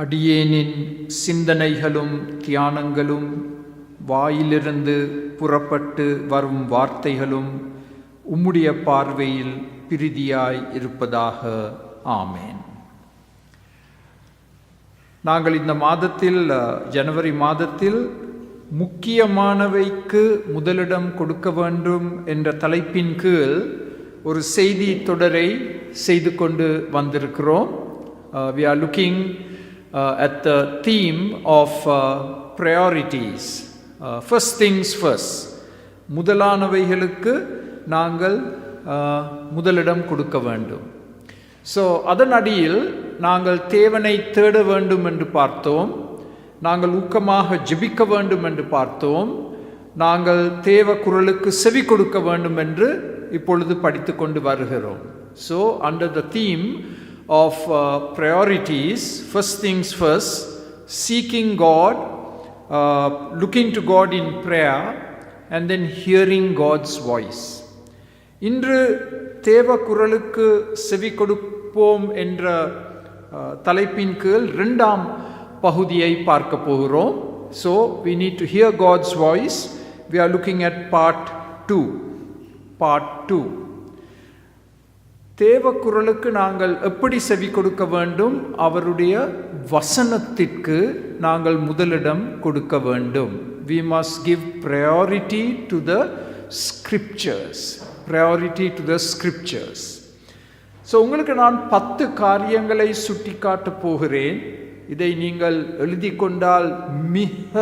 அடியேனின் சிந்தனைகளும் தியானங்களும் வாயிலிருந்து புறப்பட்டு வரும் வார்த்தைகளும் உம்முடைய பார்வையில் பிரீதியாய் இருப்பதாக. ஆமேன். நாங்கள் இந்த மாதத்தில் ஜனவரி மாதத்தில் முக்கியமானவைக்கு முதலிடம் கொடுக்க வேண்டும் என்ற தலைப்பின் கீழ் ஒரு செய்தி தொடரை செய்து கொண்டு வந்திருக்கிறோம். We are looking at the theme of priorities. First things first. முதலானவைகளுக்கு நாங்கள் முதலிடம் கொடுக்க வேண்டும். ஸோ அதன் அடியில் நாங்கள் தேவனை தேட வேண்டும் என்று பார்த்தோம், நாங்கள் ஊக்கமாக ஜெபிக்க வேண்டும் என்று பார்த்தோம், நாங்கள் தேவ குரலுக்கு செவி கொடுக்க வேண்டும் என்று இப்பொழுது படித்து கொண்டு வருகிறோம். So under the theme of priorities, first things first, seeking God, looking to God in prayer, and then hearing God's voice. இன்று தேவ குரலுக்கு செவி கொடுப்போம் என்ற தலைப்பின் கீழ் இரண்டாம் பகுதியை பார்க்க போகிறோம். So we need to hear God's voice. We are looking at part 2. தேவ குரலுக்கு நாங்கள் எப்படி செவி கொடுக்க வேண்டும்? அவருடைய வசனத்திற்கு நாங்கள் முதலிடம் கொடுக்க வேண்டும். We must give priority to the scriptures. Priority to the scriptures. So உங்களுக்கு நான் 10 காரியங்களை சுட்டிக்காட்ட போகிறேன். இதை நீங்கள் எழுதி கொண்டால் மிக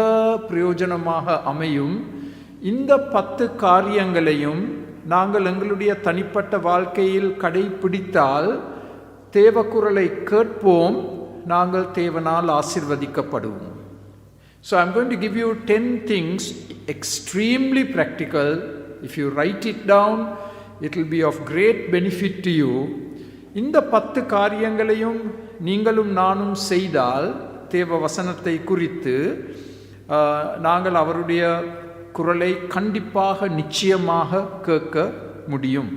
பிரயோஜனமாக அமையும். இந்த 10 காரியங்களையும் நாங்கள் எங்களுடைய தனிப்பட்ட வாழ்க்கையில் கடைபிடித்தால் தேவக்குரலை கேட்போம், நாங்கள் தேவனால் ஆசீர்வதிக்கப்படுவோம். So I'm going to give you 10 things, extremely practical. If you write it down, it will be of great benefit to you. இந்த 10 காரியங்களையும் நீங்களும் நானும் செய்தால் தேவ வசனத்தை குறித்து நாங்கள் அவருடைய குரலை கண்டிப்பாக நிச்சயமாக கேட்க முடியும்.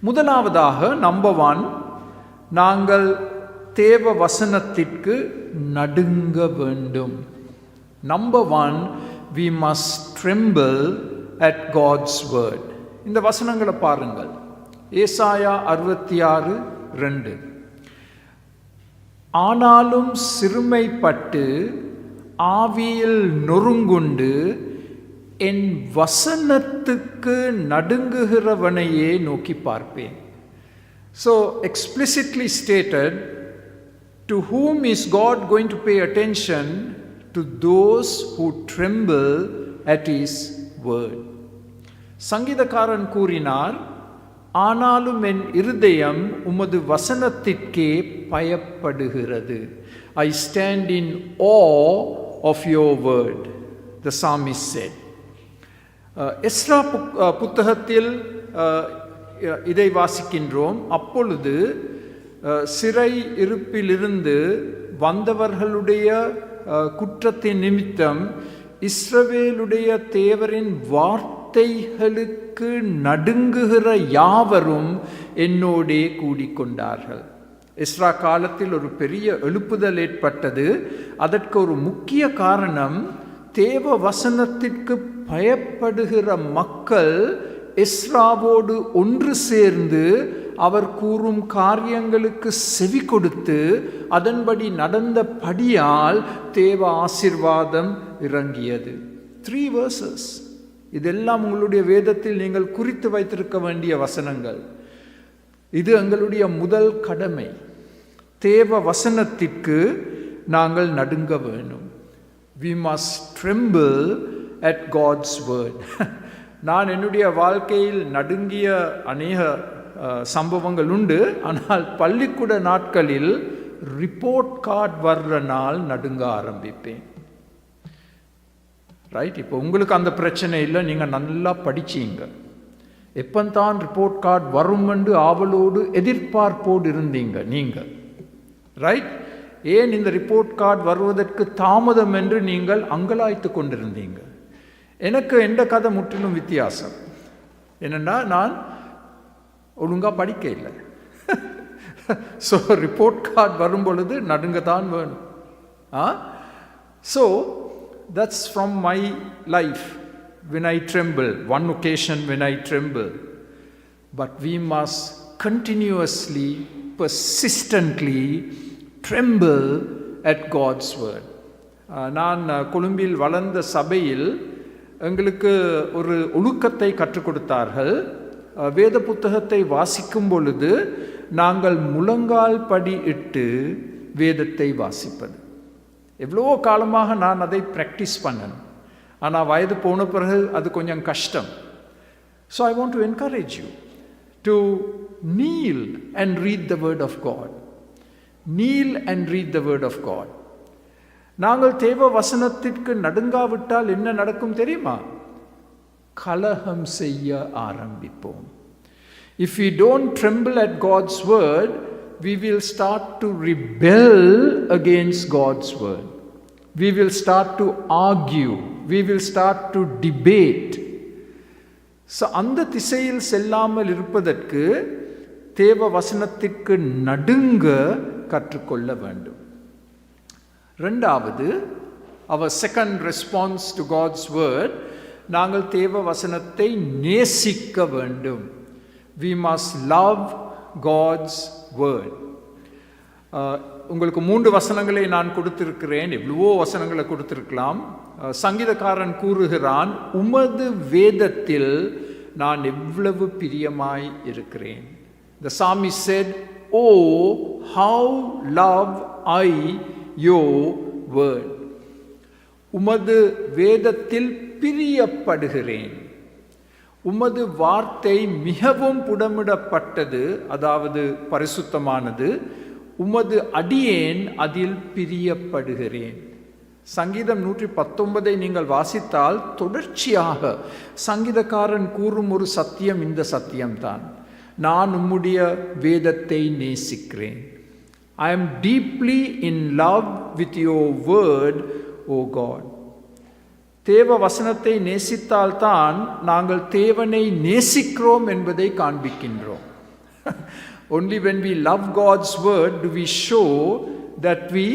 முதலாவதாக நம்பர் 1, நாங்கள் தேவ வசனத்திற்கு நடுங்க வேண்டும். Number 1, we must tremble at God's word. இந்த வசனங்களை பாருங்கள். ஏசாயா 66:2. ஆனாலும் சிறுமைப்பட்டு ஆவியில் நொறுங்குண்டு என் வசனத்துக்கு நடுங்குகிறவனையே நோக்கி பார்ப்பேன். So explicitly stated, to whom is God going to pay attention? To those who tremble at his word. சங்கீதக்காரன் கூறினார், ஆனாலும் என் இருதயம் உமது வசனத்திற்கே பயப்படுகிறது. I stand in awe of your word, the psalmist said. Ezra புத்தகத்தில் இதை வாசிக்கின்றோம். அப்பொழுது சிறை இருப்பிலிருந்து வந்தவர்களுடைய குற்றத்தின் நிமித்தம் இஸ்ரவேலுடைய தேவரின் வார்த்தைகளுக்கு நடுங்குகிற யாவரும் என்னோடே கூடிக்கொண்டார்கள். எஸ்ரா காலத்தில் ஒரு பெரிய எழுப்புதல் ஏற்பட்டது. அதற்கு ஒரு முக்கிய காரணம், தேவ வசனத்திற்கு பயப்படுகிற மக்கள் எஸ்ராவோடு ஒன்று சேர்ந்து அவர் கூறும் காரியங்களுக்கு செவி கொடுத்து அதன்படி நடந்தபடியால் தேவ ஆசீர்வாதம் இறங்கியது. 3 verses. இதெல்லாம் உங்களுடைய வேதத்தில் நீங்கள் குறித்து வைத்திருக்க வேண்டிய வசனங்கள். இது எங்களுடைய முதல் கடமை. தேவ வசனத்திற்கு நாங்கள் நடுங்க வேண்டும். We must tremble at God's word. நான் என்னுடைய வாழ்க்கையில் நடுங்கிய அநேக சம்பவங்கள் உண்டு. ஆனால் பள்ளிக்கூட நாட்களில் ரிப்போர்ட் கார்டு வர்ற நாள் நடுங்க ஆரம்பிப்பேன். ரைட்? இப்போ உங்களுக்கு அந்த பிரச்சனை இல்லை, நீங்கள் நல்லா படிச்சீங்க. எப்பந்தான் ரிப்போர்ட் கார்டு வரும் என்று ஆவலோடு எதிர்பார்ப்போடு இருந்தீங்க நீங்கள். ரைட்? ஏன் இந்த ரிப்போர்ட் கார்டு வருவதற்கு தாமதம் என்று நீங்கள் அங்கலாய்த்து கொண்டிருந்தீங்க. எனக்கு எந்த கதை முற்றிலும் வித்தியாசம். என்னென்னா, நான் ஒழுங்காக படிக்க இல்லை. ஸோ ரிப்போர்ட் கார்டு வரும் பொழுது நடுங்கத்தான் வேணும். So that's from my life. when I tremble, one occasion when I tremble, but we must continuously, persistently tremble at God's word. நான் கொழும்பில் வளர்ந்த சபையில் எங்களுக்கு ஒரு ஒழுக்கத்தை கற்றுக் கொடுத்தார்கள். வேத புத்தகத்தை வாசிக்கும் பொழுது நாங்கள் முழங்கால் படி இட்டு வேதத்தை வாசிப்பது. எவ்வளோ காலமாக நான் அதை ப்ராக்டிஸ் பண்ணேன். ஆனால் வயது போன பிறகு அது கொஞ்சம் கஷ்டம். So I want to encourage you to kneel and read the word of God. kneel and read the word of God. நாங்கள் தேவ வசனத்திற்கு நடுங்காவிட்டால் என்ன நடக்கும் தெரியுமா? கலகம் செய்ய ஆரம்பிப்போம். If we don't tremble at God's word, we will start to rebel against God's word. We will start to argue. We will start to debate. So அந்த திசையில் செல்லாமல் இருப்பதற்கு தேவ வசனத்திற்கு நடுங்க கற்றுக்கொள்ள வேண்டும். ரெண்டாவது, our second response to God's word, நாங்கள் தேவ வசனத்தை நேசிக்க வேண்டும். We must love God's word. உங்களுக்கு 3 வசனங்களை நான் கொடுத்திருக்கிறேன். எவ்வளவோ வசனங்களை கொடுத்திருக்கலாம். சங்கீதக்காரன் கூறுகிறான், உமது வேதத்தில் நான் எவ்வளவு பிரியமாய் இருக்கிறேன். The psalmist said, "Oh, how love I your word." உமது வேதத்தில் பிரியப்படுகிறேன். உமது வார்த்தை மிகவும் புடமிடப்பட்டது, அதாவது பரிசுத்தமானது. உமது அடியேன் அதில் பிரியப்படுகிறேன். சங்கீதம் 119 நீங்கள் வாசித்தால் தொடர்ச்சியாக சங்கீதக்காரன் கூறும் ஒரு சத்தியம் இந்த சத்தியம்தான். நான் உம்முடைய வேதத்தை நேசிக்கிறேன். I am deeply in love with your word, O God. தேவ வசனத்தை நேசித்தால்தான் நாங்கள் தேவனை நேசிக்கிறோம் என்பதை காண்பிக்கின்றோம். Only when we love God's word do we show that we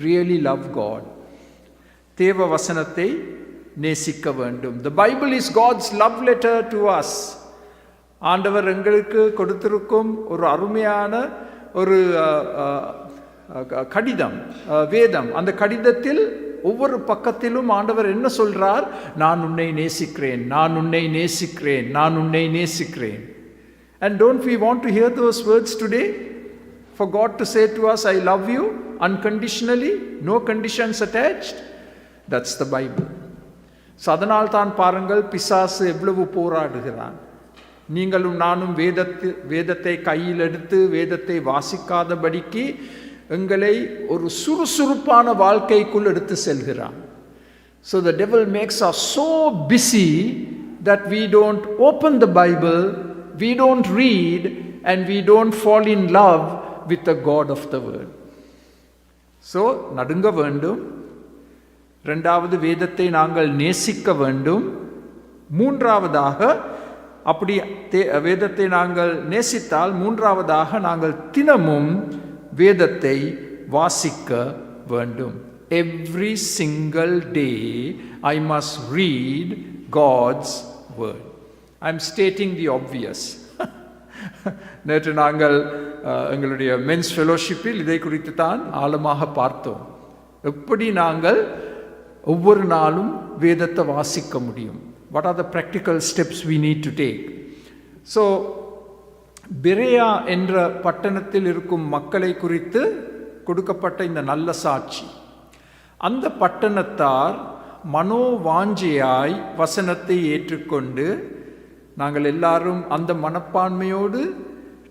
really love God. தேவ வசனத்தை நேசிக்க வேண்டும். The Bible is God's love letter to us. ஆண்டவர் எங்களுக்கு கொடுத்திருக்கும் ஒரு அருமையான ஒரு கடிதம், வேதம். அந்த கடிதத்தில் ஒவ்வொரு பக்கத்திலும் ஆண்டவர் என்ன சொல்றார்? நான் உன்னை நேசிக்கிறேன், நான் உன்னை நேசிக்கிறேன், நான் உன்னை நேசிக்கிறேன். And don't we want to hear those words today? For God to say to us, I love you unconditionally, no conditions attached. That's the Bible. So அதனால் தான் பாருங்கள், பிசாசு எவ்வளவு போராடுகிறான். நீங்களும் நானும் வேதத்தை கையில் எடுத்து வேதத்தை வாசிக்காதபடிக்கு எங்களை ஒரு சுறுசுறுப்பான வாழ்க்கைக்குள் எடுத்து செல்கிறான். So the devil makes us so busy that we don't open the Bible, we don't read, and we don't fall in love with the God of the word. So நடுங்க வேண்டும். இரண்டாவது, வேதத்தை நாங்கள் நேசிக்க வேண்டும். மூன்றாவதாக, அப்படி வேதத்தை நாங்கள் நேசித்தால் மூன்றாவதாக நாங்கள் தினமும் வேதத்தை வாசிக்க வேண்டும். Every single day I must read God's word. I am stating the obvious. நேற்று நாங்கள் எங்களுடைய மென்ஸ் ஃபெலோஷிப்பில் இதை குறித்து தான் ஆழமாக பார்த்தோம். எப்படி நாங்கள் ஒவ்வொரு நாளும் வேதத்தை வாசிக்க முடியும். What are the practical steps we need to take? So Berea என்ற பட்டணத்தில் இருக்கும் மக்களை குறித்து கொடுக்கப்பட்ட இந்த நல்ல சாட்சி. அந்த பட்டணத்தார் மனோவாஞ்சையாய் வசனத்தை ஏற்றுக்கொண்டு, நாங்கள் எல்லாரும் அந்த மனப்பான்மையோடு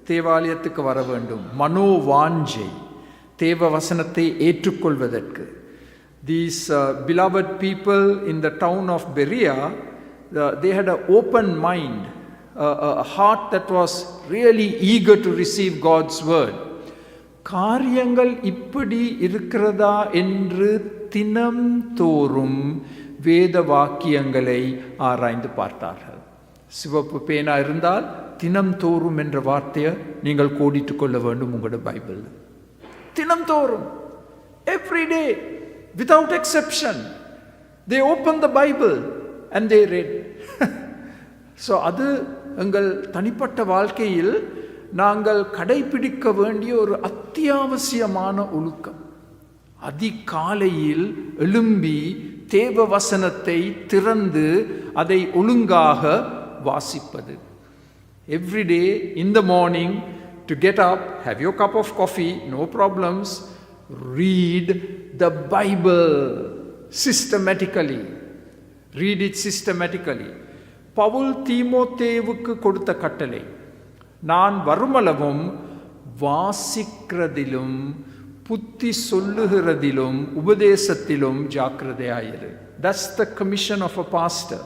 தேவாலயத்துக்கு வர வேண்டும். மனோவாஞ்சை, தேவ வசனத்தை ஏற்றுக்கொள்வதற்கு. These beloved people in the town of Berea, they had an open mind, a heart that was really eager to receive God's word. காரியங்கள் இப்படி இருக்கிறதா என்று தினம் தோறும் வேத வாக்கியங்களை ஆராய்ந்து பார்த்தார்கள். சிவப்பு பேனா இருந்தால் தினம்தோறும் என்ற வார்த்தையை நீங்கள் கோடிட்டு கொள்ள வேண்டும் உங்களோட பைபிள். தினம்தோறும், every day, without exception, they open the Bible and they read. So அது எங்கள் தனிப்பட்ட வாழ்க்கையில் நாங்கள் கடைபிடிக்க வேண்டிய ஒரு அத்தியாவசியமான ஒழுக்கம். அதிகாலையில் எழும்பி தேவ வசனத்தை திறந்து அதை ஒழுங்காக வாசிப்பது. Every day in the morning to get up, have your cup of coffee, no problems, read the Bible systematically. Read it systematically. Pavul தீமோத்தேவுக்கு கொடுத்த கட்டளை, நான் வருமளவும் வாசிக்கிறதிலும் புத்தி சொல்லுகிறதிலும் உபதேசத்திலும் ஜாக்கிரதையாயிரு. That's the commission of a pastor,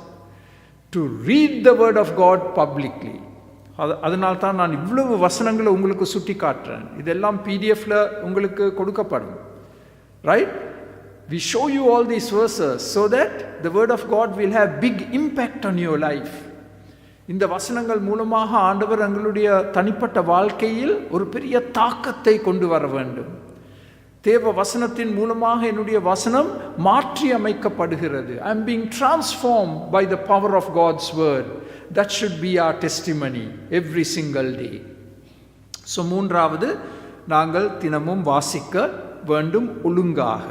to read the word of God publicly. அதனால் தான் நான் இவ்வளவு வசனங்களை உங்களுக்கு சுட்டி காட்டுறேன். இதெல்லாம் பிடிஎஃப்ல உங்களுக்கு கொடுக்கப்படும். Right? We show you all these verses so that the word of God will have big impact on your life. இந்த வசனங்கள் மூலமாக ஆண்டவர் எங்களுடைய தனிப்பட்ட வாழ்க்கையில் ஒரு பெரிய தாக்கத்தை கொண்டு வர வேண்டும். தேவ வசனத்தின் மூலமாக என்னுடைய வசனம் மாற்றி அமைக்கப்படுகிறது. I am being transformed by the power of God's word. That should be our testimony every single day. So மூன்றாவது, நாங்கள் தினமும் வாசிக்க வேண்டும் ஒழுங்காக.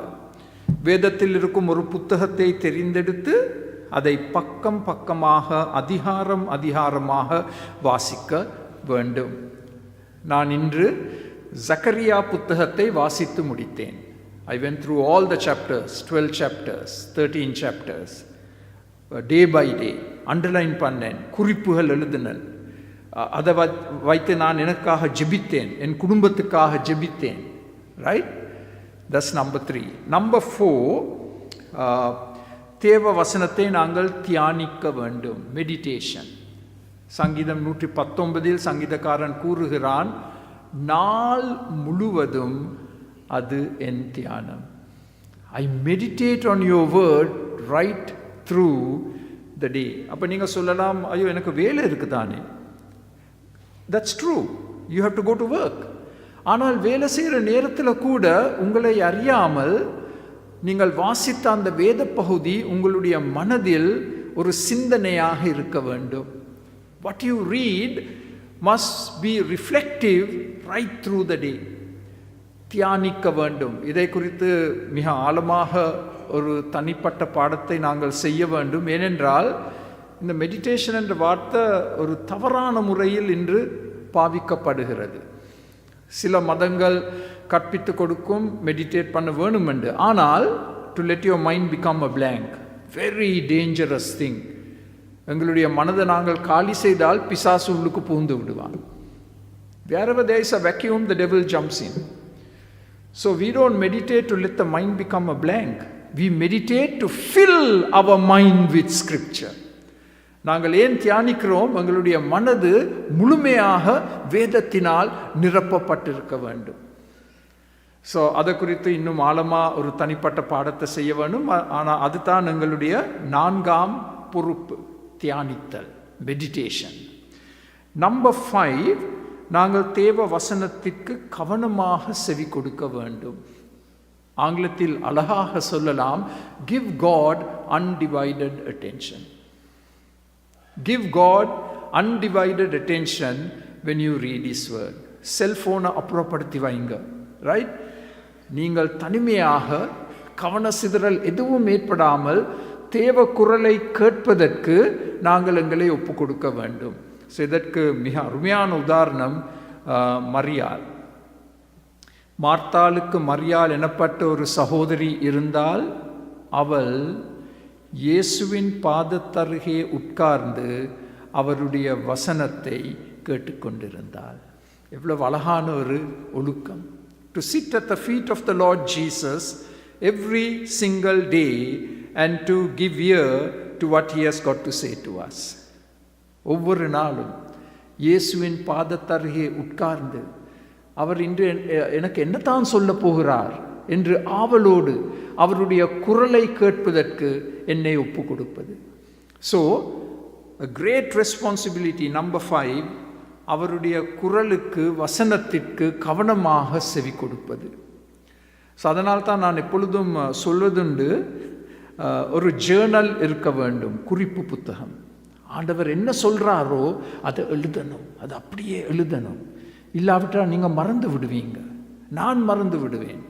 வேதத்தில் இருக்கும் ஒரு புத்தகத்தை தெரிந்தெடுத்து அதை பக்கம் பக்கமாக அதிகாரம் அதிகாரமாக வாசிக்க வேண்டும். நான் இன்று ஜக்கரியா புத்தகத்தை வாசித்து முடித்தேன். I went through all the chapters, 12 chapters, 13 chapters, day by day, underline பண்ணேன், குறிப்புகள் எழுதினேன். அதை வைத்து நான் எனக்காக ஜெபித்தேன், என் குடும்பத்துக்காக ஜெபித்தேன். ரைட்? That's number 3. Number 4, தேவ வசனத்தை நாங்கள் தியானிக்க வேண்டும். மெடிடேஷன். சங்கீதம் 119 சங்கீதக்காரன் கூறுகிறான், நாள் முழுவதும் அது என் தியானம். I meditate on your word right through the day. அப்போ நீங்கள் சொல்லலாம், ஐயோ எனக்கு வேலை இருக்குதானே. That's true. You have to go to work. ஆனால் வேலை செய்கிற நேரத்தில் கூட உங்களை அறியாமல் நீங்கள் வாசித்த அந்த வேத பகுதி உங்களுடைய மனதில் ஒரு சிந்தனையாக இருக்க வேண்டும். What you read must be reflective right through the day. தியானிக்க வேண்டும். இதை குறித்து மிக ஆழமாக ஒரு தனிப்பட்ட பாடத்தை நாங்கள் செய்ய வேண்டும். ஏனென்றால் இந்த மெடிடேஷன் என்ற வார்த்தை ஒரு தவறான முறையில் இன்று பாவிக்கப்படுகிறது. சில மதங்கள் கற்பித்து கொடுக்கும் மெடிடேட் பண்ண வேணும் என்று. ஆனால் to let your mind become a blank, very dangerous thing. எங்களுடைய மனதை நாங்கள் காலி செய்தால் பிசாசு உள்ளுக்கு புகுந்து விடுவான். Wherever there is a vacuum, the devil jumps in. So we don't meditate to let the mind become a blank. We meditate to fill our mind with scripture. நாங்கள் ஏன் தியானிக்கிறோம்? எங்களுடைய மனது முழுமையாக வேதத்தினால் நிரப்பப்பட்டிருக்க வேண்டும். ஸோ அதை குறித்து இன்னும் ஆழமாக ஒரு தனிப்பட்ட பாடத்தை செய்ய வேண்டும். ஆனால் அதுதான் எங்களுடைய 4ஆம் பொறுப்பு, தியானித்தல், மெடிடேஷன். நம்பர் 5, நாங்கள் தேவ வசனத்திற்கு கவனமாக செவி கொடுக்க வேண்டும். ஆங்கிலத்தில் அழகாக சொல்லலாம், give God undivided attention. Give God undivided attention when you read His word. செல்ஃபோனை அப்புறப்படுத்தி வைங்க. ரைட்? நீங்கள் தனிமையாக கவன சிதறல் எதுவும் ஏற்படாமல் தேவ குரலை கேட்பதற்கு நாங்கள் எங்களை ஒப்பு கொடுக்க வேண்டும். ஸோ இதற்கு மிக அருமையான உதாரணம் மரியாள். மார்த்தாளுக்கு மரியாள் எனப்பட்ட ஒரு சகோதரி இருந்தால், அவள் இயேசுவின் பாதத்தருகே உட்கார்ந்து அவருடைய வசனத்தை கேட்டுக்கொண்டிருந்தாள். எவ்வளவு அழகான ஒரு ஒழுக்கம். To sit at the feet of the Lord Jesus every single day and to give ear to what He has got to say to us. ஒவ்வொரு நாளும் இயேசுவின் பாதத்தருகே உட்கார்ந்து அவர் இன்று எனக்கு என்னத்தான் சொல்ல போகிறார் என்று ஆவலோடு அவருடைய குரலை கேட்பதற்கு என்னை ஒப்பு கொடுப்பது. So a great responsibility. Number 5, அவருடைய குரலுக்கு, வசனத்திற்கு கவனமாக செவி கொடுப்பது. ஸோ அதனால் தான் நான் எப்பொழுதும் சொல்வதுண்டு, ஒரு ஜேர்னல் இருக்க வேண்டும், குறிப்பு புத்தகம். ஆண்டவர் என்ன சொல்கிறாரோ அதை எழுதணும், அது அப்படியே எழுதணும். இல்லாவிட்டால் நீங்கள் மறந்து விடுவீங்க. நான் மறந்து விடுவேன்.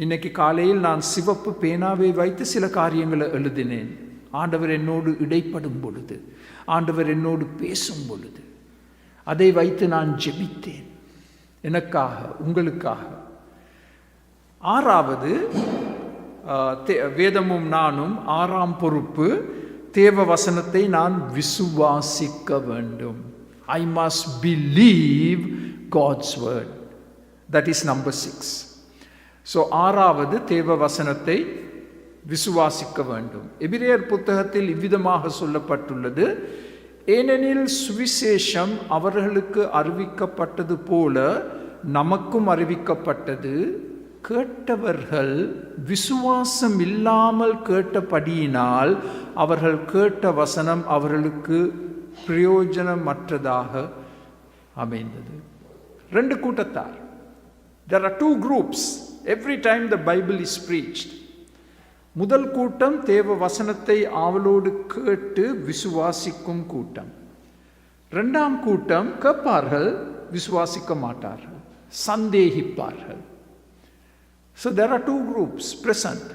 இன்னைக்கு காலையில் நான் சிவப்பு பேனாவை வைத்து சில காரியங்களை எழுதினேன். ஆண்டவர் என்னோடு இடைப்படும் பொழுது, ஆண்டவர் என்னோடு பேசும் பொழுது அதை வைத்து நான் ஜெபித்தேன், எனக்காக, உங்களுக்காக. ஆறாவது, வேதமும் நானும், ஆறாம் பொறுப்பு, தேவ வசனத்தை நான் விசுவாசிக்க வேண்டும். I must believe God's word. That is number 6. So ஆறாவது, தேவ வசனத்தை விசுவாசிக்க வேண்டும். எபிரேயர் புத்தகத்தில் இவ்விதமாக சொல்லப்பட்டுள்ளது, ஏனெனில் சுவிசேஷம் அவர்களுக்கு அறிவிக்கப்பட்டது போல நமக்கும் அறிவிக்கப்பட்டது. கேட்டவர்கள் விசுவாசம் இல்லாமல் கேட்டபடியினால் அவர்கள் கேட்ட வசனம் அவர்களுக்கு பிரயோஜனமற்றதாக அமைந்தது. ரெண்டு கூட்டத்தார். There are two groups every time the Bible is preached. முதல் கூட்டம் தேவ வசனத்தை ஆவலோடு கேட்டு விசுவாசிக்கும் கூட்டம். இரண்டாம் கூட்டம் கேட்பார்கள், விசுவாசிக்க மாட்டார்கள், சந்தேகிப்பார்கள். So there are two groups present,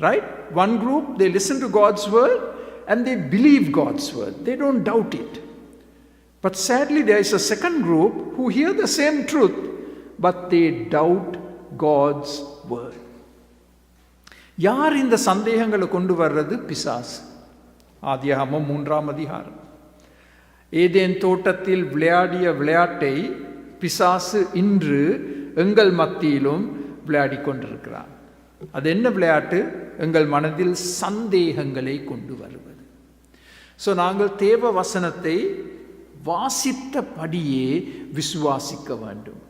right? One group, they listen to God's word and they believe God's word. They don't doubt it. But sadly there is a second group who hear the same truth but they doubt God's word. யார் இந்த சந்தேகங்களை கொண்டு வர்றது? பிசாசு. ஆதியாகமம் 3ஆம் அதிகாரம். Eden தோட்டத்தில் விளையாடிய விளையாட்டை பிசாசு இன்று எங்கள் மத்தியிலும் விளையாடி கொண்டிருக்கிறார். அது என்ன விளையாட்டு? எங்கள் மனதில் சந்தேகங்களை கொண்டு வருவது. ஸோ நாங்கள் தேவ வசனத்தை வாசித்தபடியே விசுவாசிக்க வேண்டும்.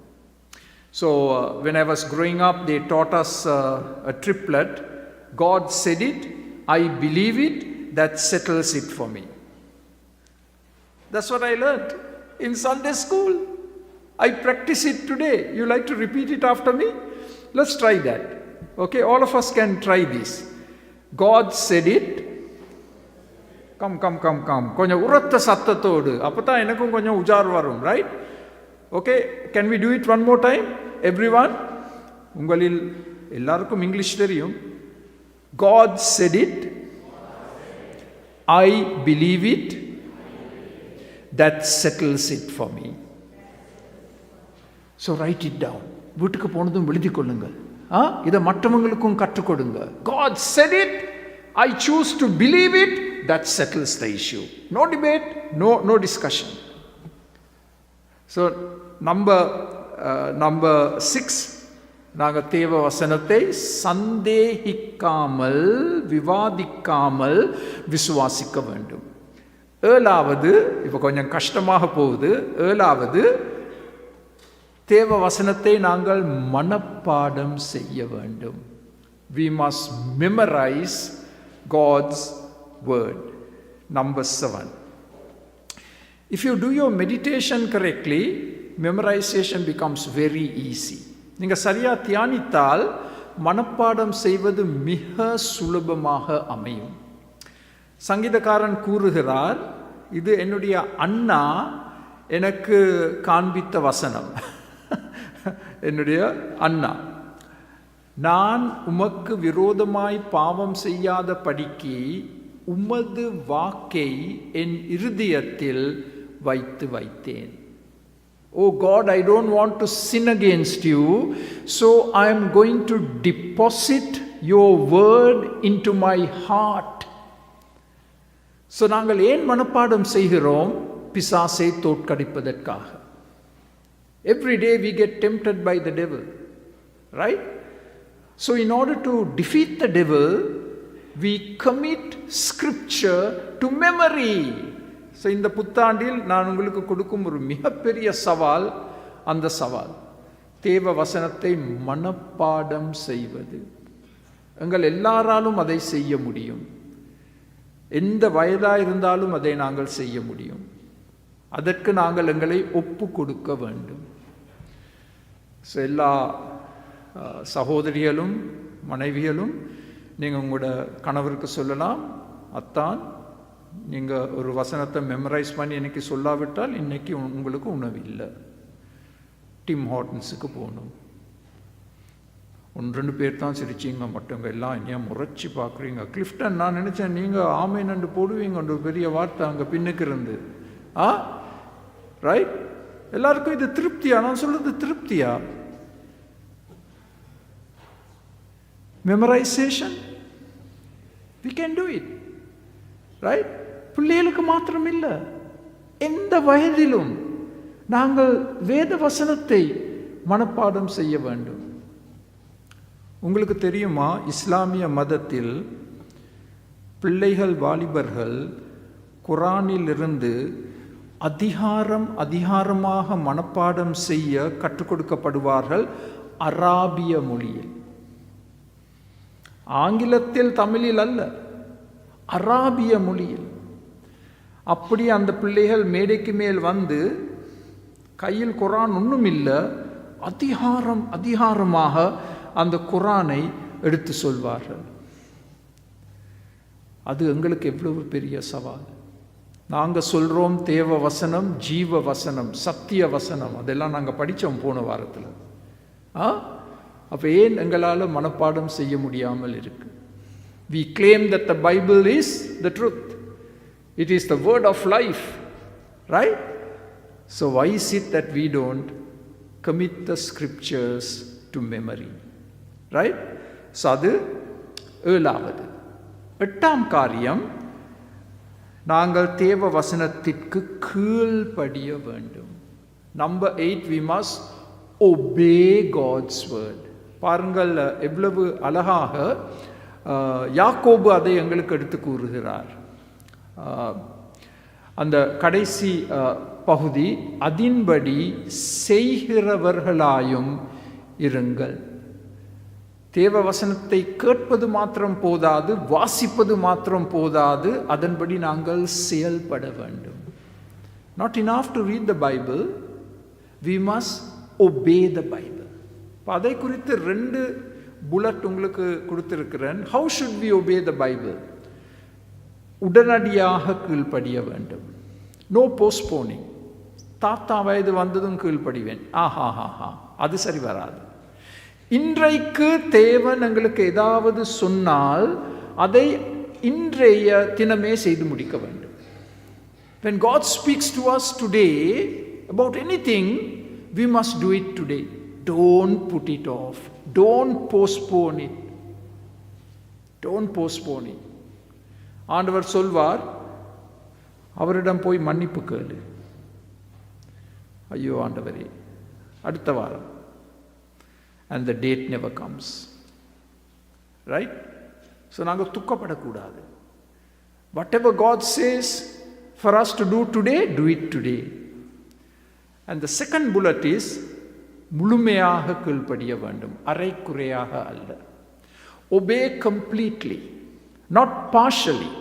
So when I was growing up, they taught us a triplet. God said it, I believe it, that settles it for me. That's what I learned in Sunday school. I practice it today. You like to repeat it after me? Let's try that. Okay, all of us can try this. God said it. Come. கொஞ்சம் உரத்த சத்தத்தோடு, அப்பதான் எனக்கும் கொஞ்சம் உஜார் வரும், right? Okay, can we do it one more time? Everyone? உங்களில் எல்லாருக்கும் English தெரியும். God said it. I believe it. That settles it for me. So write it down. வீட்டுக்கு போனதும் எழுதி கொள்ளுங்கள். இதை மற்றவங்களுக்கும் கற்றுக் கொடுங்க. God said it. I choose to believe it. That settles the issue. No debate, no discussion. So number 6, நாங்கள் தேவ வசனத்தை சந்தேகிக்காமல், விவாதிக்காமல் விசுவாசிக்க வேண்டும். 7வது, இப்போ கொஞ்சம் கஷ்டமாக போகுது. 7வது, தேவ வசனத்தை நாங்கள் மனப்பாடம் செய்ய வேண்டும். We must memorize God's word. Number 7. If you do your meditation correctly, memorization becomes very easy. நீங்கள் சரியா தியானித்தால் மனப்பாடம் செய்வது மிக சுலபமாக அமையும். சங்கீதக்காரன் கூறுகிறார், இது என்னுடைய அண்ணா எனக்கு காண்பித்த வசனம். என்னுடைய அண்ணா, நான் உமக்கு விரோதமாய் பாவம் செய்யாத படிக்கு உமது வாக்கை என் இருதயத்தில் வைத்தேன். Oh God, I don't want to sin against you, so I am going to deposit your word into my heart. So நாங்கள் ஏன் மனப்பாடம் செய்கிறோம்? பிசாசை தோற்கடிப்பதற்காக. Every day we get tempted by the devil, right? So in order to defeat the devil, we commit scripture to memory. So இந்த புத்தாண்டில் நான் உங்களுக்கு கொடுக்கும் ஒரு மிகப்பெரிய சவால், அந்த சவால் தேவ வசனத்தை மனப்பாடம் செய்வது. எங்கள் எல்லாராலும் அதை செய்ய முடியும். எந்த வயதாக இருந்தாலும் அதை நாங்கள் செய்ய முடியும். அதற்கு நாங்கள் எங்களை ஒப்பு கொடுக்க வேண்டும். எல்லா சகோதரிகளும் மனைவிகளும் நீங்கள் உங்களோட கணவருக்கு சொல்லலாம், அத்தான் நீங்கள் ஒரு வசனத்தை மெமரைஸ் பண்ணி இன்னைக்கு சொல்லாவிட்டால் இன்னைக்கு உங்களுக்கு உணவு இல்லை, டிம் ஹார்டன்ஸுக்கு போகணும். 1-2 பேர் தான் சிரிச்சிங்க, மற்றவங்க எல்லாம் ஏன் முறைச்சி பார்க்குறீங்க. கிளிஃப்டன் நான் நினச்சேன் நீங்கள் ஆமை நண்டு போடுவீங்க, ஒரு பெரிய வார்த்தை அங்கே பின்னுக்கு இருந்து. ரைட், எல்லாருக்கும் இது திருப்தியா? நான் சொல்றது திருப்தியா? Memorisation, we can do it, right? பிள்ளைகளுக்கு மாத்திரம் இல்லை, எந்த வயதிலும் நாங்கள் வேத வசனத்தை மனப்பாடம் செய்ய வேண்டும். உங்களுக்கு தெரியுமா, இஸ்லாமிய மதத்தில் பிள்ளைகள் வாலிபர்கள் குரானிலிருந்து அதிகாரமாக மனப்பாடம் செய்ய கற்றுக் கொடுக்கப்படுவார்கள் அராபிய மொழியில். ஆங்கிலத்தில், தமிழில் அல்ல, அராபிய மொழியில். அப்படி அந்த பிள்ளைகள் மேடைக்கு மேல் வந்து கையில் குரான் ஒன்றும் இல்லை, அதிகாரமாக அந்த குரானை எடுத்து சொல்வார்கள். அது எங்களுக்கு எவ்வளவு பெரிய சவால். நாங்கள் சொல்கிறோம் தேவ வசனம், ஜீவ வசனம், சத்திய வசனம், அதெல்லாம் நாங்கள் படித்தோம் போன வாரத்தில். அப்போ ஏன் எங்களால் மனப்பாடம் செய்ய முடியாமல் இருக்கு? We claim that the Bible is the truth. It is the word of life, right? So why is it that we don't commit the scriptures to memory, right? So அது 7வது. 8ஆம் காரியம், நாங்கள் தேவ வசனத்திற்கு கீழ்ப்படிய வேண்டும். Number 8, we must obey God's word. பாருங்கள் எவ்வளவு அழகாக யாக்கோபு அதை எங்களுக்கு எடுத்து கூறுகிறார். அந்த கடைசி பகுதி, அதின்படி செய்கிறவர்களாயும் இருங்கள். தேவ வசனத்தை கேட்பது மாத்திரம் போதாது, வாசிப்பது மாத்திரம் போதாது, அதன்படி நாங்கள் செயல்பட வேண்டும். Not enough to read the Bible, we must obey the Bible. அதை குறித்து 2 புல்லட் உங்களுக்கு கொடுத்திருக்கிறேன். How should we obey the Bible? உடனடியாக கீழ்ப்படிய வேண்டும். No postponing. தாத்தா வயது வந்ததும் கீழ்ப்படிவேன், அது சரி வராது. இன்றைக்கு தேவன் எங்களுக்கு ஏதாவது சொன்னால் அதை இன்றைய தினமே செய்து முடிக்க வேண்டும். When God speaks to us today about anything, we must do it today. Don't put it off. Don't postpone it. Don't postpone it. ஆண்டவர் சொல்வார், அவரிடம் போய் மன்னிப்பு கேளு. ஐயோ ஆண்டவரே, அடுத்த வாரம். And the date never comes. Right? So நாங்கள் துக்கப்படக்கூடாது. Whatever God says for us to do today, do it today. And the second bullet is, முழுமையாக கீழ்ப்படிய வேண்டும், அரைக்குறையாக அல்ல. Obey completely, not partially.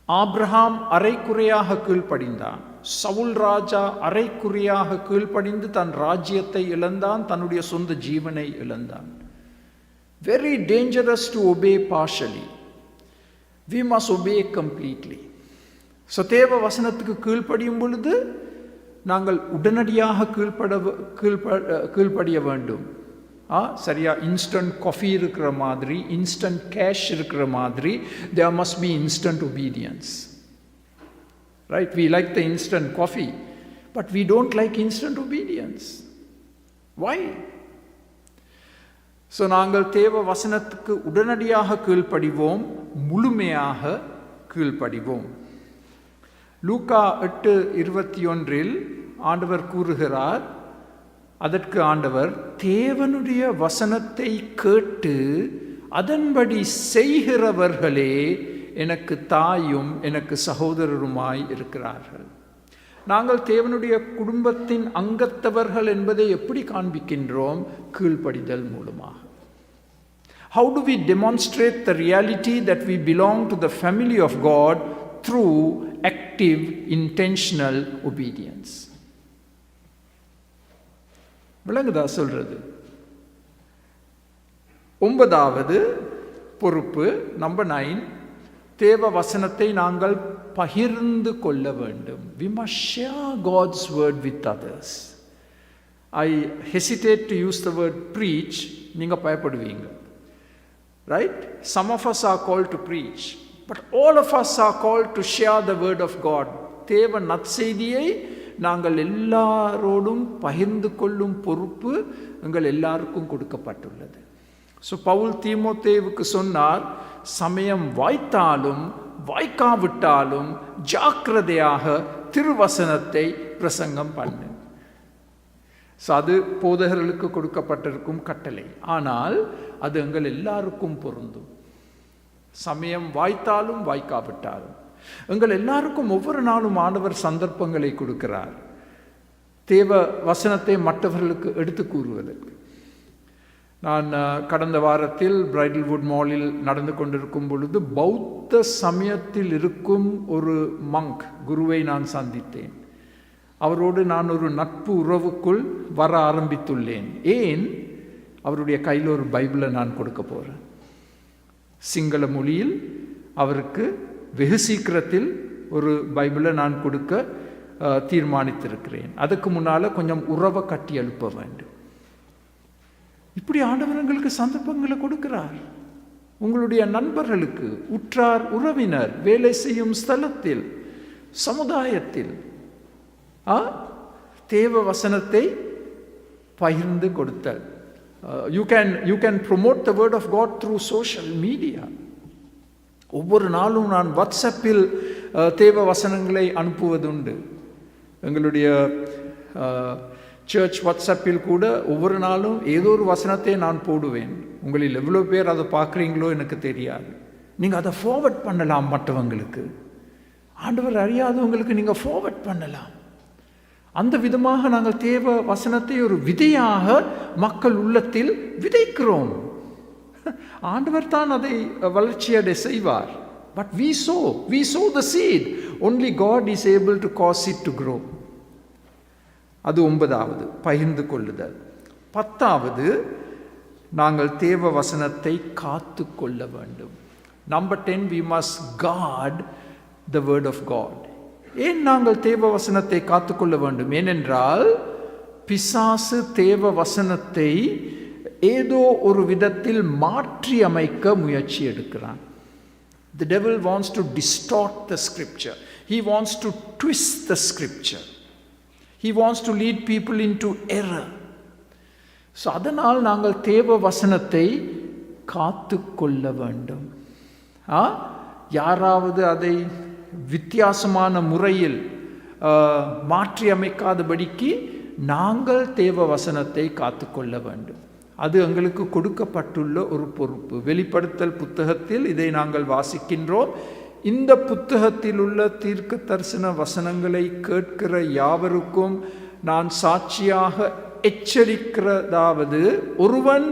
Abraham அரைக்குறையாக கீழ்ப்படிந்தான். சவுல் ராஜா அரைக்குறையாக கீழ்ப்படிந்து தன் ராஜ்யத்தை இழந்தான், தன்னுடைய சொந்த ஜீவனை இழந்தான். Very dangerous to obey partially. We must obey completely. So தேவ வசனத்துக்கு கீழ்ப்படியும் பொழுது நாங்கள் உடனடியாக கீழ்ப்படிய வேண்டும். சரியா, இன்ஸ்டன்ட் காஃபி இருக்கிற மாதிரி, இன்ஸ்டன்ட் கேஷ் இருக்கிற மாதிரி, there must be instant obedience. Right? We like the instant coffee, but we don't like instant obedience. Why? So நாங்கள் தேவ வசனத்துக்கு உடனடியாக கீழ்ப்படிவோம், முழுமையாக கீழ்ப்படிவோம். லூக்கா 8:21 ஆண்டவர் கூறுகிறார், அதற்கு ஆண்டவர், தேவனுடைய வசனத்தை கேட்டு அதன்படி செய்கிறவர்களே எனக்கு தாயும் எனக்கு சகோதரருமாய் இருக்கிறார்கள். நாங்கள் தேவனுடைய குடும்பத்தின் அங்கத்தவர்கள் என்பதை எப்படி காண்பிக்கின்றோம்? கீழ்ப்படிதல் மூலமாக. How do we demonstrate the reality that we belong to the family of God? Through active active, intentional obedience. விளங்குதா சொல்றது? 9வது பொறுப்பு, நம்பர் 9, தேவ வசனத்தை நாங்கள் பகிர்ந்து கொள்ள வேண்டும். We must share God's word with others. I hesitate to use the word preach. நீங்க பயப்படுவீங்க. Right? Some of us are called to preach, but all of us are called to share the word of God. தேவ நற்செய்தியை நாங்கள் எல்லாரோடும் பகிர்ந்து கொள்ளும் பொறுப்பு எங்கள் எல்லாருக்கும் கொடுக்கப்பட்டுள்ளது. ஸோ பவுல் தீமோத்தேவுக்கு சொன்னார், சமயம் வாய்த்தாலும் வாய்க்காவிட்டாலும் ஜாக்கிரதையாக திருவசனத்தை பிரசங்கம் பண்ணு. ஸோ அது போதகர்களுக்கு கொடுக்கப்பட்டிருக்கும் கட்டளை. ஆனால் அது எங்கள் எல்லாருக்கும் பொருந்தும். சமயம் வாய்த்தாலும் வாய்க்காவிட்டாலும் எங்கள் எல்லாருக்கும் ஒவ்வொரு நாளும் ஆண்டவர் சந்தர்ப்பங்களை கொடுக்கிறார் தேவ வசனத்தை மற்றவர்களுக்கு எடுத்து கூறுவதற்கு. நான் கடந்த வாரத்தில் பிரைடல்வுட் மாலில் நடந்து கொண்டிருக்கும் பொழுது பௌத்த சமயத்தில் இருக்கும் ஒரு மங்க் குருவை நான் சந்தித்தேன். அவரோடு நான் ஒரு நட்பு உறவுக்குள் வர ஆரம்பித்துள்ளேன். ஏன்? அவருடைய கையில் ஒரு பைபிளை நான் கொடுக்க போகிறேன். சிங்கள மொழியில் அவருக்கு வெகு சீக்கிரத்தில் ஒரு பைபிளை நான் கொடுக்க தீர்மானித்திருக்கிறேன். அதுக்கு முன்னால் கொஞ்சம் உறவை கட்டி எழுப்ப வேண்டும். இப்படி ஆண்டவர் எங்களுக்கு சந்தர்ப்பங்களை கொடுக்கிறார். உங்களுடைய நண்பர்களுக்கு, உற்றார் உறவினர், வேலை செய்யும் ஸ்தலத்தில், சமுதாயத்தில் தேவ வசனத்தை பகிர்ந்து கொடுத்தல். You can promote the word of God through social media. ஒவ்வொரு நாளும் நான் வாட்ஸ்அப்பில் தேவ வசனங்களை அனுப்புவதுண்டு. எங்களுடைய சர்ச் வாட்ஸ்அப்பில் கூட ஒவ்வொரு நாளும் ஏதோ ஒரு வசனத்தை நான் போடுவேன். உங்களில் எவ்வளோ பேர் அதை பார்க்குறீங்களோ எனக்கு தெரியாது. நீங்கள் அதை ஃபார்வர்ட் பண்ணலாம் மற்றவங்களுக்கு. ஆண்டவர் அறியாதவங்களுக்கு நீங்கள் ஃபார்வர்ட் பண்ணலாம். அந்த விதமாக நாங்கள் தேவ வசனத்தை ஒரு விதையாக மக்கள் உள்ளத்தில் விதைக்கிறோம். ஆண்டவர் தான் அதை வளர்ச்சியடை செய்வார். But we sow the seed. Only God is able to cause it to grow. அது 9வது, பகிர்ந்து கொள்ளுதல். 10வது, நாங்கள் தேவ வசனத்தை காத்து கொள்ள வேண்டும். Number 10, we must guard the word of God. ஏன் நாங்கள் தேவ வசனத்தை காத்துக்கொள்ள வேண்டும்? ஏனென்றால் பிசாசு தேவ வசனத்தை ஏதோ ஒரு விதத்தில் மாற்றி அமைக்க முயற்சி எடுக்கிறான். The devil wants to distort the scripture. He wants to twist the scripture. He wants to lead people into error. So அதனால் நாங்கள் தேவ வசனத்தை காத்து கொள்ள வேண்டும். யாராவது அதை வித்தியாசமான முறையில் மாற்றி அமைக்காதபடிக்கு நாங்கள் தேவ வசனத்தை காத்து கொள்ள வேண்டும். அது எங்களுக்கு கொடுக்கப்பட்டுள்ள ஒரு பொறுப்பு. வெளிப்படுத்தல் புத்தகத்தில் இதை நாங்கள் வாசிக்கின்றோம். இந்த புத்தகத்தில் உள்ள தீர்க்க தரிசன வசனங்களை கேட்கிற யாவருக்கும் நான் சாட்சியாக எச்சரிக்கிறதாவது, ஒருவன்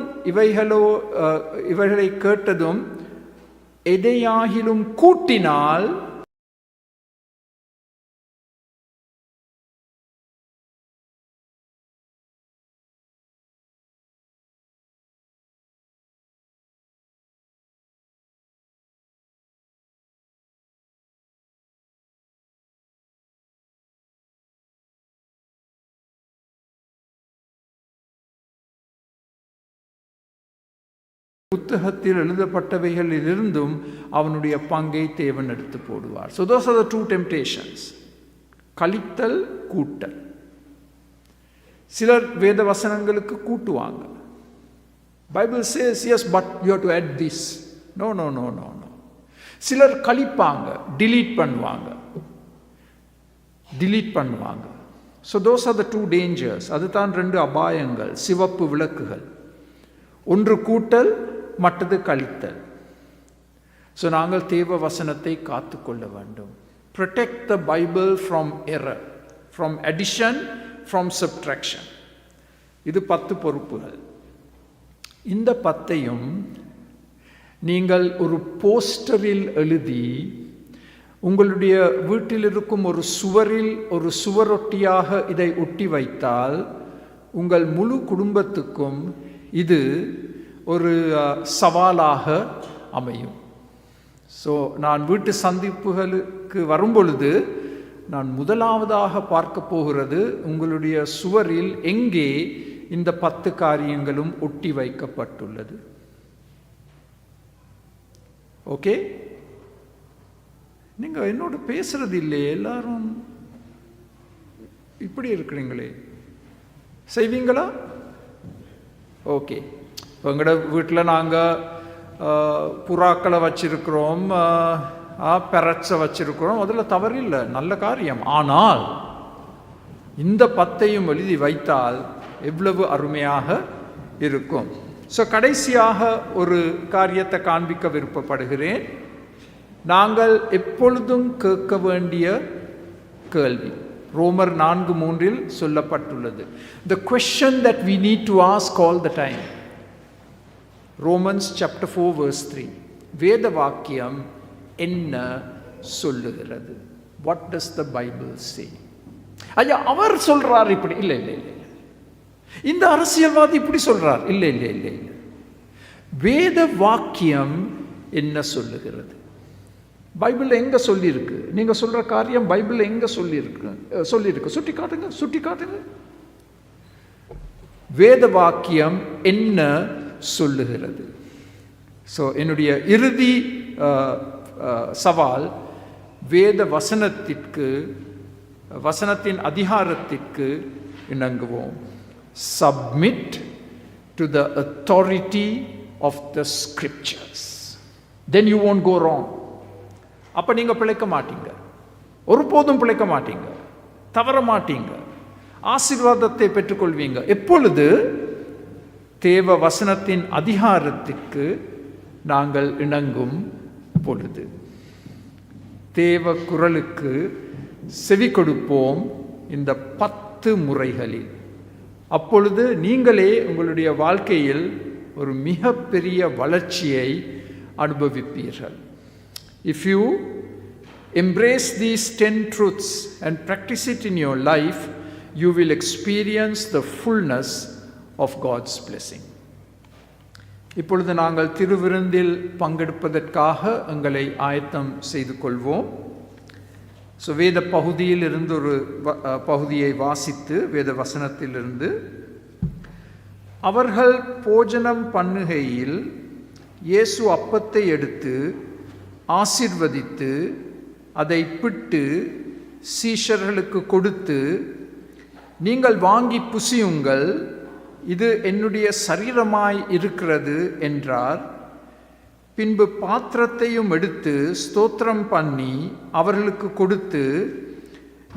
இவைகளை கேட்டதும் எதையாகிலும் கூட்டினால் புத்தகத்தில் எழுதப்பட்டவைகளிலிருந்தும் அவனுடைய பங்கை தேவன் எடுத்து போடுவார். So those are the two temptations. கழித்தல், கூட்டல். சிலர் வேத வசனங்களுக்கு கூட்டுவாங்க. Bible says yes, but you have to add this. No. சிலர் கழிப்பாங்க, delete பண்ணுவாங்க. So those are the two dangers. அதுதான் 2 அபாயங்கள், சிவப்பு விளக்குகள். ஒன்று கூட்டல், மற்றது கழித்தல். ஸோ நாங்கள் தேவ வசனத்தை காத்து கொள்ள வேண்டும். Protect the Bible from error, from addition, from subtraction. இது 10 பொறுப்புகள். இந்த 10ஐயும் நீங்கள் ஒரு போஸ்டரில் எழுதி உங்களுடைய வீட்டில் இருக்கும் ஒரு சுவரில் ஒரு சுவரொட்டியாக இதை ஒட்டி வைத்தால் உங்கள் முழு குடும்பத்துக்கும் இது ஒரு சவாலாக அமையும். ஸோ நான் வீட்டு சந்திப்புகளுக்கு வரும்பொழுது நான் முதலாவதாக பார்க்க போகிறது உங்களுடைய சுவரில் எங்கே இந்த 10 காரியங்களும் ஒட்டி வைக்கப்பட்டுள்ளது. ஓகே, நீங்க என்னோட பேசுறது இல்லையே, எல்லாரும் இப்படி இருக்கிறீங்களே, செய்வீங்களா? ஓகே, எங்களோட வீட்டில் நாங்கள் புறாக்களை வச்சிருக்கிறோம், பெரட்ஸை வச்சிருக்கிறோம், அதில் தவறில்லை, நல்ல காரியம். ஆனால் இந்த 10ஐயும் எழுதி வைத்தால் எவ்வளவு அருமையாக இருக்கும். ஸோ கடைசியாக ஒரு காரியத்தை காண்பிக்க விருப்பப்படுகிறேன். நாங்கள் எப்பொழுதும் கேட்க வேண்டிய கேள்வி ரோமர் 4:3 சொல்லப்பட்டுள்ளது. The question that we need to ask all the time. Romans chapter 4 verse 3. வேத வாக்கியம் என்ன சொல்லுகிறது? What does the Bible say? ஐயா அவர் சொல்றார் இப்படி, இல்லை இல்லை இல்லை, இந்த அரசியல்வாதி இப்படி சொல்றார், இல்லை இல்லை இல்லை இல்லை, வேத வாக்கியம் என்ன சொல்லுகிறது? பைபிள் எங்க சொல்லியிருக்கு? நீங்க சொல்ற காரியம் பைபிள் எங்க சொல்லியிருக்கு? சுட்டி காட்டுங்க. வேத வாக்கியம் என்ன சொல்லுகிறது? ஸோ என்னுடைய இறுதி சவால் வேத வசனத்தின் அதிகாரத்திற்கு இணங்குவோம். Submit to the authority of the scriptures. Then you won't go wrong. அப்ப நீங்க பிழைக்க மாட்டீங்க, ஒருபோதும் பிழைக்க மாட்டீங்க, தவற மாட்டீங்க, ஆசீர்வாதத்தை பெற்றுக்கொள்வீங்க. எப்பொழுது தேவ வசனத்தின் அதிகாரத்திற்கு நாங்கள் இணங்கும் பொழுது, தேவ குரலுக்கு செவி கொடுப்போம் இந்த 10 முறைகளில். அப்பொழுது நீங்களே உங்களுடைய வாழ்க்கையில் ஒரு மிகப்பெரிய வளர்ச்சியை அனுபவிப்பீர்கள். If you embrace these 10 truths and practice it in your life, you will experience the fullness of God's blessing. இப்பொழுது நாங்கள் திருவிருந்தில் பங்கெடுப்பதற்காக எங்களை ஆயத்தம் செய்து கொள்வோம். ஸோ வேத பகுதியில் இருந்து ஒரு பகுதியை வாசித்து, வேத வசனத்திலிருந்து, அவர்கள் போஜனம் பண்ணுகையில் இயேசு அப்பத்தை எடுத்து ஆசீர்வதித்து அதை பிட்டு சீஷர்களுக்கு கொடுத்து, நீங்கள் வாங்கி புசியுங்கள், இது என்னுடைய சரீரமாய் இருக்கிறது என்றார். பின்பு பாத்திரத்தையும் எடுத்து ஸ்தோத்திரம் பண்ணி அவர்களுக்கு கொடுத்து,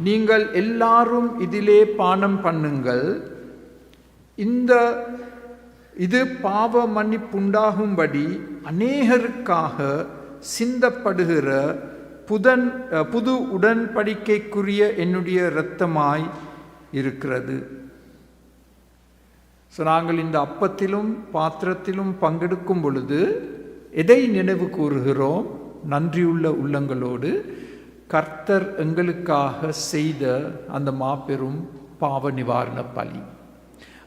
நீங்கள் எல்லாரும் இதிலே பானம் பண்ணுங்கள், இது பாவ மன்னிப்புண்டாகும்படி அநேகருக்காக சிந்தப்படுகிற புது உடன்படிக்கைக்குரிய என்னுடைய இரத்தமாய் இருக்கிறது. ஸோ நாங்கள் இந்த அப்பத்திலும் பாத்திரத்திலும் பங்கெடுக்கும் பொழுது எதை நினைவு கூறுகிறோம்? நன்றியுள்ள உள்ளங்களோடு கர்த்தர் எங்களுக்காக செய்த அந்த மாபெரும் பாவ நிவாரண பலி.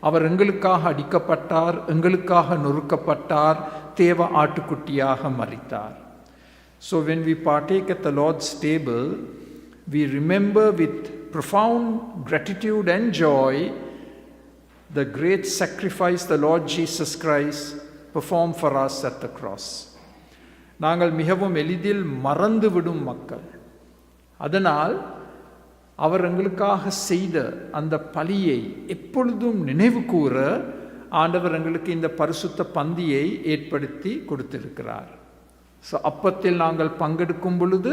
அவர் எங்களுக்காக அடிக்கப்பட்டார், எங்களுக்காக நொறுக்கப்பட்டார், தேவ ஆட்டுக்குட்டியாக மரித்தார். So when we partake at the Lord's table, we remember with profound gratitude and joy the great sacrifice the Lord Jesus Christ performed for us at the cross. நாங்கள் மிகவும் எளிதில் மறந்துவிடும் மக்கள். அதனால் அவர் எங்களுக்காக செய்த அந்த பலியை எப்பொழுதும் நினைவு கூற ஆண்டவர் எங்களுக்கு இந்த பரிசுத்த பந்தியை ஏற்படுத்தி கொடுத்திருக்கிறார். ஸோ அப்பத்தில் நாங்கள் பங்கெடுக்கும் பொழுது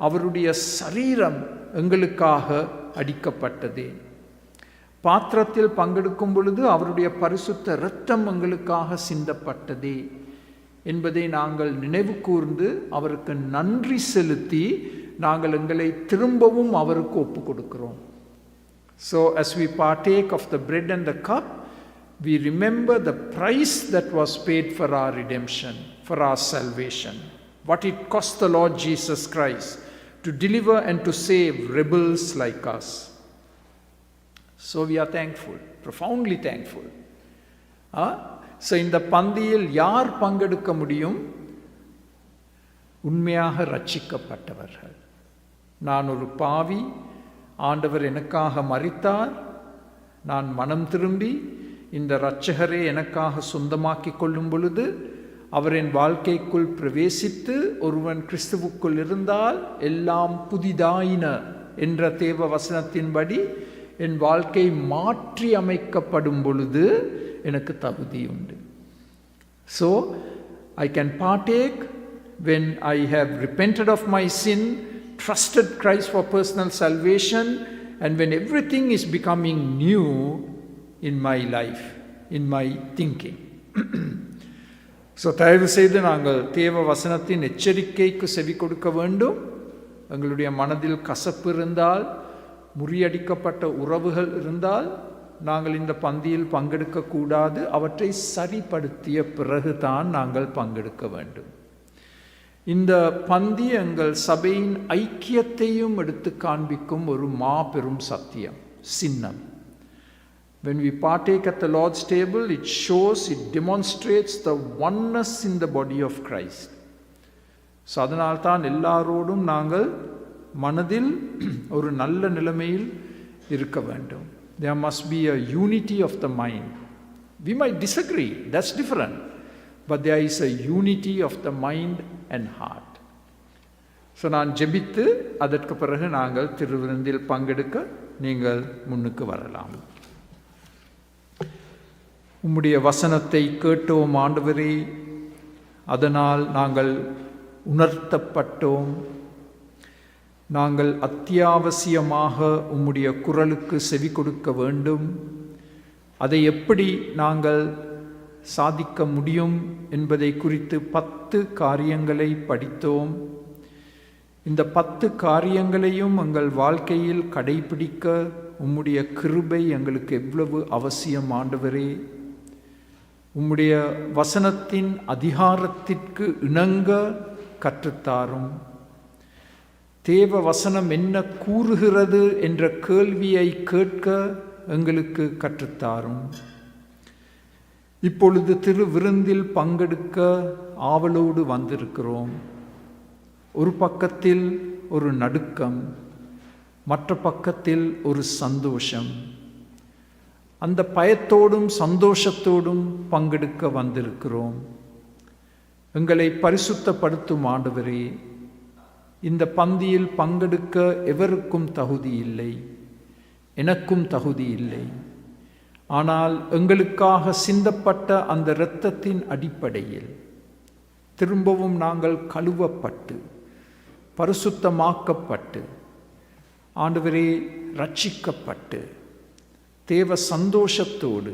அவருடைய சரீரம் எங்களுக்காக அடிக்கப்பட்டதே. பாத்திரத்தில் பங்கெடுக்கும் பொழுது அவருடைய பரிசுத்த இரத்தம் எங்களுக்காக சிந்தப்பட்டதே என்பதை நாங்கள் நினைவு கூர்ந்து அவருக்கு நன்றி செலுத்தி நாங்கள் எங்களை திரும்பவும் அவருக்கு ஒப்பு கொடுக்கிறோம். So as we partake of the bread and the cup, we remember the price that was paid for our redemption, for our salvation. What it cost the Lord Jesus Christ to deliver and to save rebels like us. So we are thankful, profoundly thankful. So இந்த பந்தியில் யார் பங்கெடுக்க முடியும்? உண்மையாக ரட்சிக்கப்பட்டவர்கள். நான் ஒரு பாவி, ஆண்டவர் எனக்காக மரித்தார், நான் மனம் திரும்பி இந்த இரட்சகரை எனக்காக சொந்தமாக்கி கொள்ளும் பொழுது, அவரின் வாழ்க்கைக்குள் பிரவேசித்து ஒருவன் கிறிஸ்துவுக்குள் இருந்தால் எல்லாம் புதிதாயின என்ற தேவ வசனத்தின்படி என் வாழ்க்கை மாற்றி அமைக்கப்படும் பொழுது எனக்கு தகுதி உண்டு. So I can partake when I have repented of my sin, trusted Christ for personal salvation, and when everything is becoming new in my life, in my thinking. So தயவு செய்து நாங்கள் தேவ வசனத்தின் எச்சரிக்கைக்கு செவி கொடுக்க வேண்டும். எங்களுடைய மனதில் கசப்பு இருந்தால், முறியடிக்கப்பட்ட உறவுகள் இருந்தால், நாங்கள் இந்த பந்தியில் பங்கெடுக்க கூடாது. அவற்றை சரிப்படுத்திய பிறகுதான் நாங்கள் பங்கெடுக்க வேண்டும். இந்த பந்தி எங்கள் சபையின் ஐக்கியத்தையும் எடுத்து காண்பிக்கும் ஒரு மாபெரும் சத்தியம், சின்னம். When we partake at the Lord's table, it shows, it demonstrates the oneness in the body of Christ. So அதனால்தான் எல்லாரோடும் நாங்கள் மனதில் ஒரு நல்ல நிலைமையில் இருக்க வேண்டும். There must be a unity of the mind. We might disagree, that's different, but there is a unity of the mind and heart. So நான் ஜெபித்து அதற்கு பிறகு நாங்கள் திருவிருந்தில் பங்கெடுக்க நீங்கள் முன்னுக்கு வரலாம். உம்முடைய வசனத்தை கேட்டோம் ஆண்டவரே, அதனால் நாங்கள் உணர்த்தப்பட்டோம். நாங்கள் அத்தியாவசியமாக உம்முடைய குரலுக்கு செவி கொடுக்க வேண்டும். அதை எப்படி நாங்கள் சாதிக்க முடியும் என்பதை குறித்து 10 காரியங்களை படித்தோம். இந்த 10 காரியங்களையும் எங்கள் வாழ்க்கையில் கடைபிடிக்க உம்முடைய கிருபை எங்களுக்கு எவ்வளவு அவசியம் ஆண்டவரே. உம்முடைய வசனத்தின் அதிகாரத்திற்கு இணங்க கற்றுத்தாரும். தேவ வசனம் என்ன கூறுகிறது என்ற கேள்வியை கேட்க எங்களுக்கு கற்றுத்தாரும். இப்பொழுது திருவிருந்தில் பங்கெடுக்க ஆவலோடு வந்திருக்கிறோம். ஒரு பக்கத்தில் ஒரு நடுக்கம், மற்ற பக்கத்தில் ஒரு சந்தோஷம். அந்த பயத்தோடும் சந்தோஷத்தோடும் பங்கெடுக்க வந்திருக்கிறோம். எங்களை பரிசுத்தப்படுத்தும் ஆண்டவரே, இந்த பந்தியில் பங்கெடுக்க எவருக்கும் தகுதி இல்லை, எனக்கும் தகுதி இல்லை. ஆனால் எங்களுக்காக சிந்தப்பட்ட அந்த இரத்தத்தின் அடிப்படையில் திரும்பவும் நாங்கள் கழுவப்பட்டு பரிசுத்தமாக்கப்பட்டு ஆண்டவரே ரட்சிக்கப்பட்டு தேவ சந்தோஷத்தோடு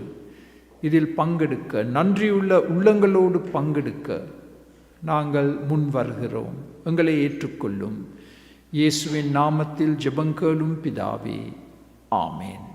இதில் பங்கெடுக்க, நன்றியுள்ள உள்ளங்களோடு பங்கெடுக்க நாங்கள் முன் வருகிறோம். எங்களை ஏற்றுக்கொள்ளும். இயேசுவின் நாமத்தில் ஜெபங்கேளும் பிதாவே, ஆமேன்.